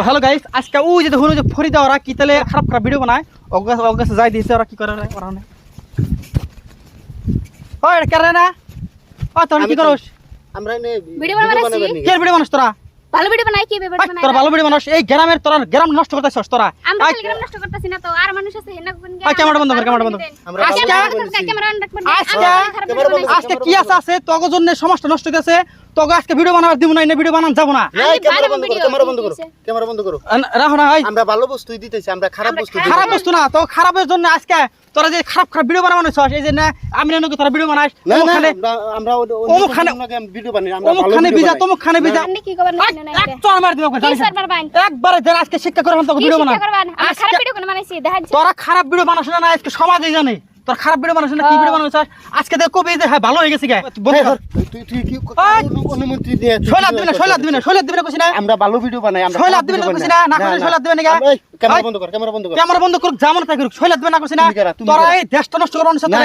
Hello guys, আজকে ও যে দেখুন যে ফরিদা ওরা কি তাহলে খারাপ খারাপ ভিডিও বানায় অগাছে যাই দিয়েছে ওরা কি করে ওরা না ওই করে না ও তোরা কি করছ? আমরা নে ভিডিও বানাচ্ছি। কে ভিডিও বানাস তোরা? ভালো ভিডিও বানাই কি ভিডিও বানাই? তোরা ভালো ভিডিও বানাস, এই গ্রামের তোরা গ্রাম নষ্ট করতেছস তোরা। আমরা টেলিগ্রাম নষ্ট করতেছি না তো, আর মানুষ আছে হেনা কোন ওই ক্যামেরা বন্ধ কর, ক্যামেরা বন্ধ কর। আমরা ক্যামেরা অন রাখবেন। আজকে কি আছে তোর জন্য সমাজটা নষ্ট হইতাছে, তোকে আজকে ভিডিও বানাবার দিব না, ভিডিও বানান যাব না। ক্যামেরা বন্ধ করো, ক্যামেরা বন্ধ করো, ক্যামেরা বন্ধ করো। রাখো না ভাই, আমরা ভালো বস্তুই দিতেছি, আমরা খারাপ বস্তু দিই খারাপ বস্তু না তো, খারাপের জন্য আজকে তোরা যে খারাপ খারাপ ভিডিও বানানোছ এই যে না আমি নাকি তোরা ভিডিও বানাস না না ওখানে আমরা ওখানে ভিডিও বানাই, আমরা ভালো ওখানে বিজা ভিডিও তোমখানে বিজা আপনি কি করবেন না না এক চর মার দিব কি সার্ভার বাইন একবারে যারা আজকে শিক্ষা করে তোকে ভিডিও বানা করবেন? আমরা খারাপ ভিডিও কোন বানাইছি দেখাচ্ছি। তোরা খারাপ ভিডিও বানাস না আজকে সমাজে জানে তোর খারাপ ভিডিও বানাস না, কি ভিডিও বানাস আজকে দেখ কবি যে হ্যাঁ ভালো হয়ে গেছে গে তুই কি অনুমতি দিয়ে শৈলাদ দিবি না কইছি না আমরা ভালো ভিডিও বানাই, আমরা শৈলাদ দিবি না কইছি না, না করে শৈলাদ দিবি না গা ক্যামেরা বন্ধ কর, ক্যামেরা বন্ধ কর। ক্যামেরা বন্ধ করুক যেমন তাই করুক শৈলাদ দিবি না কইছি না, তোরা এই দেশটা নষ্ট করন সাথে